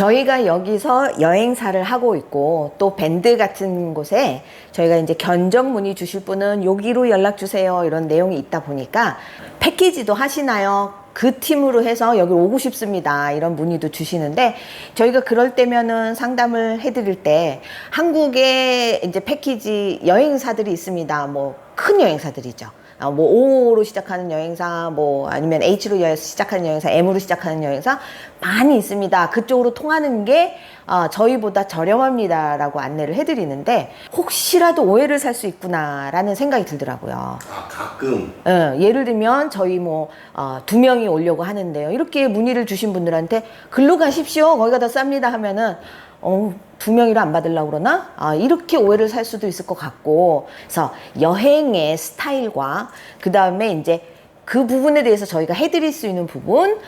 저희가 여기서 여행사를 하고 있고 또 밴드 같은 곳에 저희가 이제 견적 문의 주실 분은 여기로 연락 주세요 이런 내용이 있다 보니까 패키지도 하시나요? 그 팀으로 해서 여기 오고 싶습니다 이런 문의도 주시는데 저희가 그럴 때면은 상담을 해드릴 때 한국에 이제 패키지 여행사들이 있습니다. 뭐 큰 여행사들이죠. 뭐 O로 시작하는 여행사, 뭐 아니면 H로 시작하는 여행사, M으로 시작하는 여행사 많이 있습니다. 그쪽으로 통하는 게 저희보다 저렴합니다 라고 안내를 해드리는데 혹시라도 오해를 살 수 있구나 라는 생각이 들더라고요. 아, 가끔? 예를 들면 저희 뭐 2명이 오려고 하는데요, 이렇게 문의를 주신 분들한테 글로 가십시오 거기가 더 쌉니다 하면은 2명이라 안 받으려고 그러나? 이렇게 오해를 살 수도 있을 것 같고, 그래서 여행의 스타일과 그 다음에 이제 그 부분에 대해서 저희가 해드릴 수 있는 부분,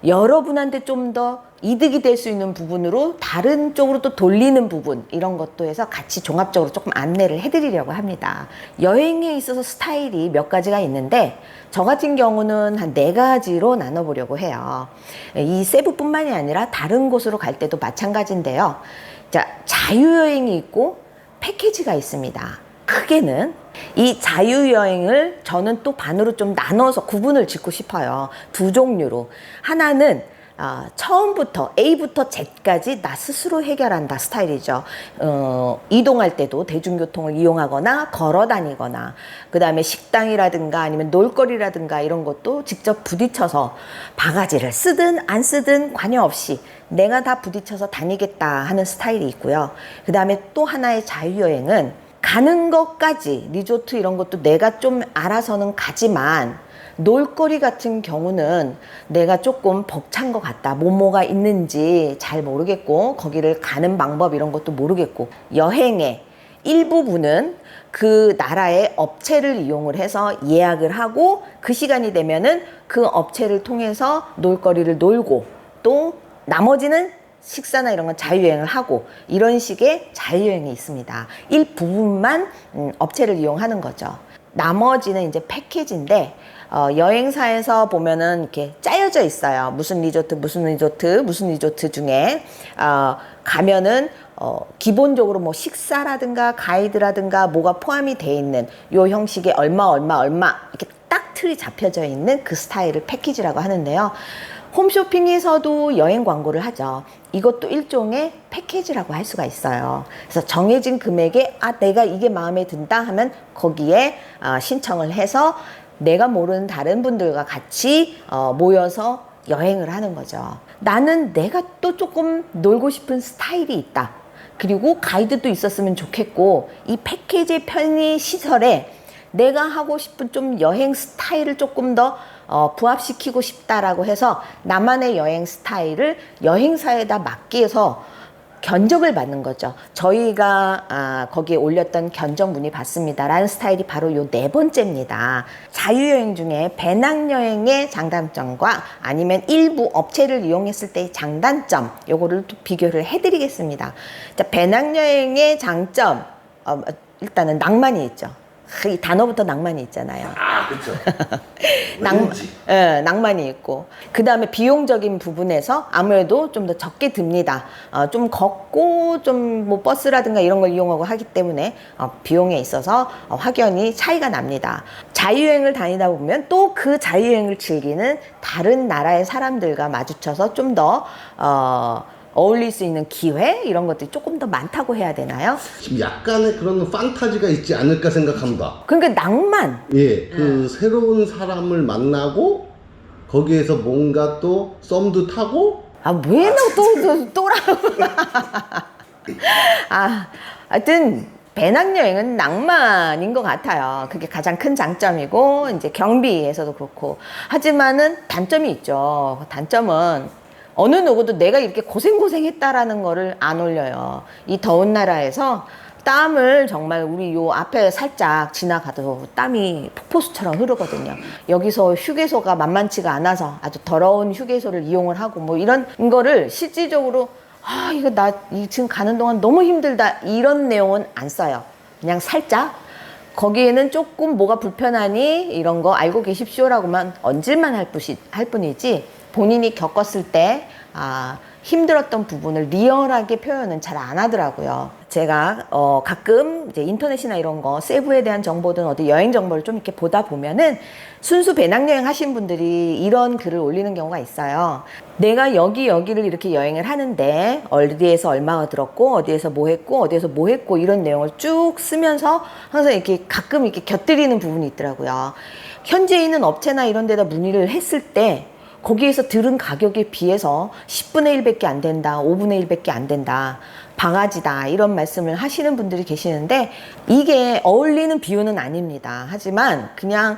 여러분한테 좀 더 이득이 될 수 있는 부분으로 다른 쪽으로 또 돌리는 부분, 이런 것도 해서 같이 종합적으로 조금 안내를 해드리려고 합니다. 여행에 있어서 스타일이 몇 가지가 있는데 저 같은 경우는 한 4가지로 나눠보려고 해요. 이 세부뿐만이 아니라 다른 곳으로 갈 때도 마찬가지인데요. 자, 자유여행이 있고 패키지가 있습니다. 크게는 이 자유여행을 저는 또 반으로 좀 나눠서 구분을 짓고 싶어요. 2종류로. 하나는 처음부터 A부터 Z까지 나 스스로 해결한다 스타일이죠. 이동할 때도 대중교통을 이용하거나 걸어 다니거나, 그 다음에 식당이라든가 아니면 놀거리라든가 이런 것도 직접 부딪혀서 바가지를 쓰든 안 쓰든 관여없이 내가 다 부딪혀서 다니겠다 하는 스타일이 있고요. 그 다음에 또 하나의 자유여행은 가는 것까지 리조트 이런 것도 내가 좀 알아서는 가지만 놀거리 같은 경우는 내가 조금 벅찬 것 같다, 뭐가 있는지 잘 모르겠고 거기를 가는 방법 이런 것도 모르겠고, 여행의 일부분은 그 나라의 업체를 이용을 해서 예약을 하고 그 시간이 되면은 그 업체를 통해서 놀거리를 놀고, 또 나머지는 식사나 이런 건 자유여행을 하고, 이런 식의 자유여행이 있습니다. 일부분만 업체를 이용하는 거죠. 나머지는 이제 패키지인데 여행사에서 보면은 이렇게 짜여져 있어요. 무슨 리조트, 무슨 리조트, 무슨 리조트 중에 가면은 기본적으로 뭐 식사라든가 가이드라든가 뭐가 포함이 돼 있는 요 형식의 얼마 이렇게 딱 틀이 잡혀져 있는 그 스타일을 패키지라고 하는데요. 홈쇼핑에서도 여행 광고를 하죠. 이것도 일종의 패키지라고 할 수가 있어요. 그래서 정해진 금액에 내가 이게 마음에 든다 하면 거기에 신청을 해서 내가 모르는 다른 분들과 같이 모여서 여행을 하는 거죠. 나는 내가 또 조금 놀고 싶은 스타일이 있다, 그리고 가이드도 있었으면 좋겠고, 이 패키지 편의 시설에 내가 하고 싶은 좀 여행 스타일을 조금 더 부합시키고 싶다라고 해서 나만의 여행 스타일을 여행사에다 맡겨서 견적을 받는 거죠. 저희가 거기에 올렸던 견적 문의 받습니다 라는 스타일이 바로 요 4번째입니다. 자유여행 중에 배낭여행의 장단점과 아니면 일부 업체를 이용했을 때의 장단점, 요거를 또 비교를 해드리겠습니다. 자, 배낭여행의 장점, 일단은 낭만이 있죠. 이 단어부터 낭만이 있잖아요. 그렇죠. 낭만이 있고, 그 다음에 비용적인 부분에서 아무래도 좀 더 적게 듭니다. 좀 걷고 좀 뭐 버스라든가 이런 걸 이용하고 하기 때문에 비용에 있어서 확연히 차이가 납니다. 자유여행을 다니다 보면 또 그 자유여행을 즐기는 다른 나라의 사람들과 마주쳐서 좀 더 어울릴 수 있는 기회, 이런 것들이 조금 더 많다고 해야 되나요? 지금 약간의 그런 판타지가 있지 않을까 생각합니다. 그러니까 낭만. 예, 그 새로운 사람을 만나고 거기에서 뭔가 또 썸도 타고. 왜 너 또라고. 하여튼 배낭여행은 낭만인 것 같아요. 그게 가장 큰 장점이고, 이제 경비에서도 그렇고. 하지만은 단점이 있죠. 단점은 어느 누구도 내가 이렇게 고생했다라는 거를 안 올려요. 이 더운 나라에서 땀을 정말 우리 요 앞에 살짝 지나가도 땀이 폭포수처럼 흐르거든요. 여기서 휴게소가 만만치가 않아서 아주 더러운 휴게소를 이용을 하고 뭐 이런 거를 실질적으로 이거 나 지금 가는 동안 너무 힘들다 이런 내용은 안 써요. 그냥 살짝 거기에는 조금 뭐가 불편하니 이런 거 알고 계십시오라고만 얹을만 할 뿐이지, 본인이 겪었을 때 힘들었던 부분을 리얼하게 표현은 잘 안 하더라고요. 제가 가끔 이제 인터넷이나 이런 거 세부에 대한 정보든 어디 여행 정보를 좀 이렇게 보다 보면은 순수 배낭여행 하신 분들이 이런 글을 올리는 경우가 있어요. 내가 여기를 이렇게 여행을 하는데 어디에서 얼마가 들었고 어디에서 뭐 했고 어디에서 뭐 했고 이런 내용을 쭉 쓰면서 항상 이렇게 가끔 이렇게 곁들이는 부분이 있더라고요. 현재 있는 업체나 이런 데다 문의를 했을 때 거기에서 들은 가격에 비해서 10분의 1밖에 안 된다, 5분의 1밖에 안 된다, 바가지다 이런 말씀을 하시는 분들이 계시는데 이게 어울리는 비유는 아닙니다. 하지만 그냥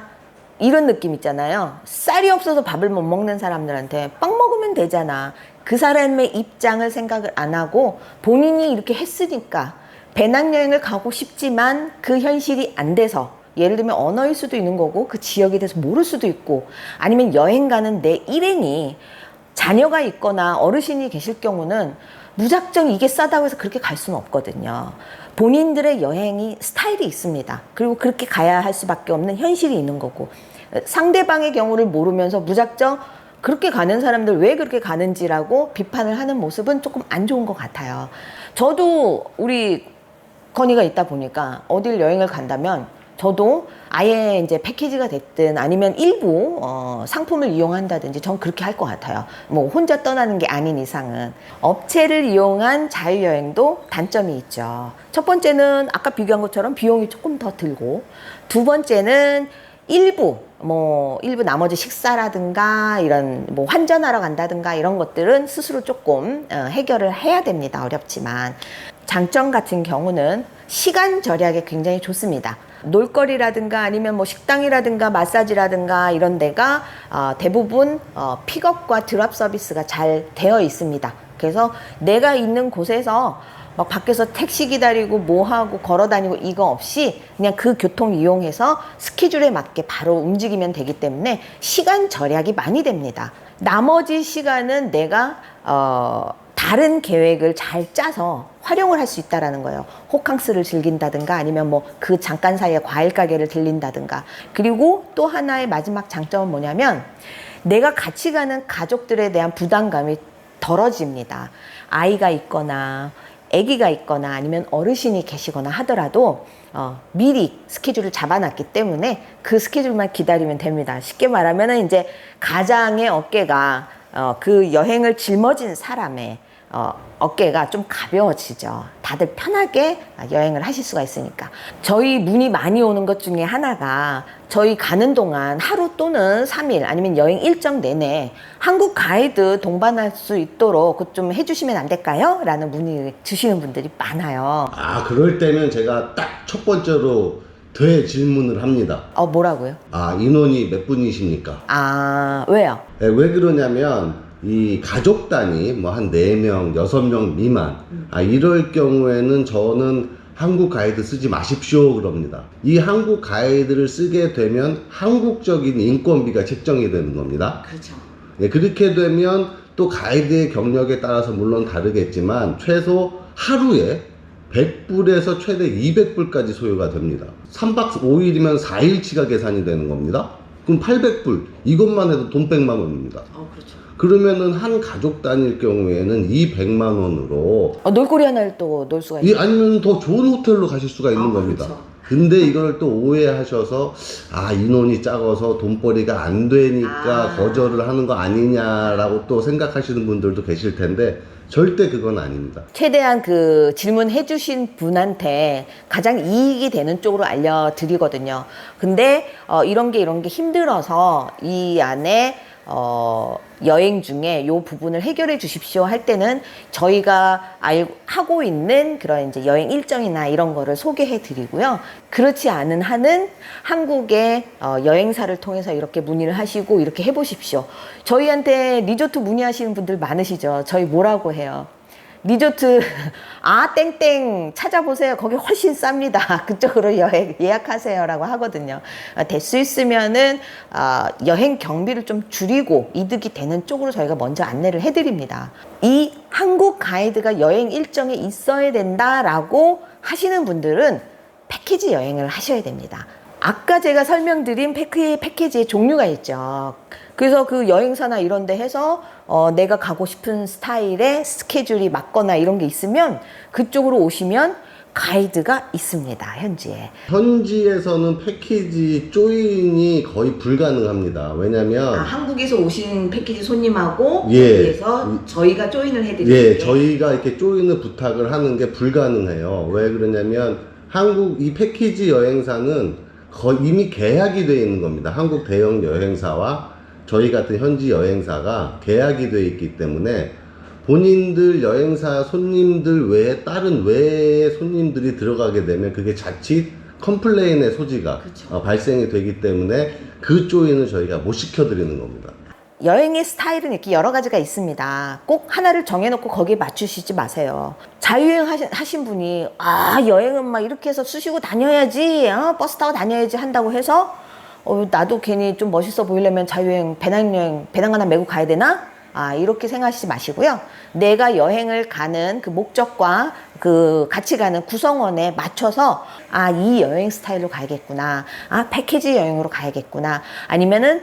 이런 느낌 있잖아요. 쌀이 없어서 밥을 못 먹는 사람들한테 빵 먹으면 되잖아. 그 사람의 입장을 생각을 안 하고 본인이 이렇게 했으니까 배낭여행을 가고 싶지만 그 현실이 안 돼서 예를 들면 언어일 수도 있는 거고 그 지역에 대해서 모를 수도 있고 아니면 여행 가는 내 일행이 자녀가 있거나 어르신이 계실 경우는 무작정 이게 싸다고 해서 그렇게 갈 수는 없거든요. 본인들의 여행이 스타일이 있습니다. 그리고 그렇게 가야 할 수밖에 없는 현실이 있는 거고 상대방의 경우를 모르면서 무작정 그렇게 가는 사람들 왜 그렇게 가는지라고 비판을 하는 모습은 조금 안 좋은 것 같아요. 저도 우리 건이가 있다 보니까 어딜 여행을 간다면 저도 아예 이제 패키지가 됐든 아니면 일부 상품을 이용한다든지 전 그렇게 할 것 같아요. 뭐 혼자 떠나는 게 아닌 이상은. 업체를 이용한 자유여행도 단점이 있죠. 첫 번째는 아까 비교한 것처럼 비용이 조금 더 들고, 두 번째는 일부 나머지 식사라든가 이런 뭐 환전하러 간다든가 이런 것들은 스스로 조금 해결을 해야 됩니다. 어렵지만. 장점 같은 경우는 시간 절약에 굉장히 좋습니다. 놀거리라든가 아니면 뭐 식당이라든가 마사지라든가 이런 데가 대부분 픽업과 드랍 서비스가 잘 되어 있습니다. 그래서 내가 있는 곳에서 막 밖에서 택시 기다리고 뭐 하고 걸어 다니고 이거 없이 그냥 그 교통 이용해서 스케줄에 맞게 바로 움직이면 되기 때문에 시간 절약이 많이 됩니다. 나머지 시간은 내가 다른 계획을 잘 짜서 활용을 할 수 있다라는 거예요. 호캉스를 즐긴다든가 아니면 뭐 그 잠깐 사이에 과일 가게를 들린다든가. 그리고 또 하나의 마지막 장점은 뭐냐면 내가 같이 가는 가족들에 대한 부담감이 덜어집니다. 아이가 있거나 아기가 있거나 아니면 어르신이 계시거나 하더라도 미리 스케줄을 잡아놨기 때문에 그 스케줄만 기다리면 됩니다. 쉽게 말하면 이제 가장의 어깨가 그 여행을 짊어진 사람의 어깨가 좀 가벼워지죠. 다들 편하게 여행을 하실 수가 있으니까. 저희 문의 많이 오는 것 중에 하나가 저희 가는 동안 하루 또는 3일 아니면 여행 일정 내내 한국 가이드 동반할 수 있도록 그것 좀 해주시면 안 될까요? 라는 문의 주시는 분들이 많아요. 그럴 때면 제가 딱 첫 번째로 질문을 합니다. 뭐라고요? 인원이 몇 분이십니까? 왜요? 네, 왜 그러냐면 이 가족 단위 뭐 한 4명, 6명 미만 이럴 경우에는 저는 한국 가이드 쓰지 마십시오 그럽니다. 이 한국 가이드를 쓰게 되면 한국적인 인건비가 책정이 되는 겁니다. 그렇죠. 네, 그렇게 되면 또 가이드의 경력에 따라서 물론 다르겠지만 최소 하루에 100불에서 최대 200불까지 소요가 됩니다. 3박 5일이면 4일치가 계산이 되는 겁니다. 그럼 800불 이것만 해도 돈 100만 원입니다. 그렇죠. 그러면은 한 가족 단일 경우에는 이 100만 원으로 놀거리 하나를 또 놀 수가 있어요. 아니면 더 좋은 호텔로 가실 수가 있는 겁니다. 그렇죠. 근데 이걸 또 오해하셔서 인원이 작아서 돈벌이가 안 되니까 거절을 하는 거 아니냐라고 또 생각하시는 분들도 계실 텐데 절대 그건 아닙니다. 최대한 그 질문해 주신 분한테 가장 이익이 되는 쪽으로 알려드리거든요. 근데 이런 게 힘들어서 이 안에 여행 중에 요 부분을 해결해 주십시오 할 때는 저희가 하고 있는 그런 이제 여행 일정이나 이런 거를 소개해 드리고요. 그렇지 않은 한은 한국의 여행사를 통해서 이렇게 문의를 하시고 이렇게 해 보십시오. 저희한테 리조트 문의하시는 분들 많으시죠. 저희 뭐라고 해요? 리조트 땡땡 찾아보세요. 거기 훨씬 쌉니다. 그쪽으로 예약하세요 라고 하거든요. 될 수 있으면은 여행 경비를 좀 줄이고 이득이 되는 쪽으로 저희가 먼저 안내를 해드립니다. 이 한국 가이드가 여행 일정에 있어야 된다라고 하시는 분들은 패키지 여행을 하셔야 됩니다. 아까 제가 설명드린 패키지의 종류가 있죠. 그래서 그 여행사나 이런 데 해서 내가 가고 싶은 스타일의 스케줄이 맞거나 이런 게 있으면 그쪽으로 오시면 가이드가 있습니다. 현지에. 현지에서는 패키지 조인이 거의 불가능합니다. 왜냐면 한국에서 오신 패키지 손님하고 예. 거기에서 저희가 조인을 해드리는 예, 게 저희가 이렇게 조인을 부탁을 하는 게 불가능해요. 왜 그러냐면 한국 이 패키지 여행사는 거의 이미 계약이 되어 있는 겁니다. 한국 대형 여행사와 저희 같은 현지 여행사가 계약이 되어 있기 때문에 본인들 여행사 손님들 외에 다른 외의 손님들이 들어가게 되면 그게 자칫 컴플레인의 소지가 발생이 되기 때문에 그 조인을 저희가 못 시켜드리는 겁니다. 여행의 스타일은 이렇게 여러 가지가 있습니다. 꼭 하나를 정해놓고 거기에 맞추시지 마세요. 자유여행 하신 분이 여행은 막 이렇게 해서 쑤시고 다녀야지, 버스 타고 다녀야지 한다고 해서 나도 괜히 좀 멋있어 보이려면 자유여행, 배낭 하나 메고 가야 되나? 이렇게 생각하시지 마시고요. 내가 여행을 가는 그 목적과 그 같이 가는 구성원에 맞춰서 이 여행 스타일로 가야겠구나. 패키지 여행으로 가야겠구나. 아니면은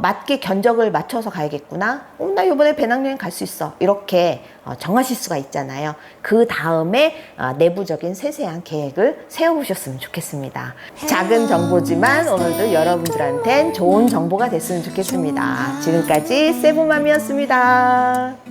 맞게 견적을 맞춰서 가야겠구나. 나 이번에 배낭여행 갈 수 있어. 이렇게 정하실 수가 있잖아요. 그 다음에 내부적인 세세한 계획을 세워보셨으면 좋겠습니다. 작은 정보지만 오늘도 여러분들한텐 좋은 정보가 됐으면 좋겠습니다. 지금까지 세부맘이었습니다.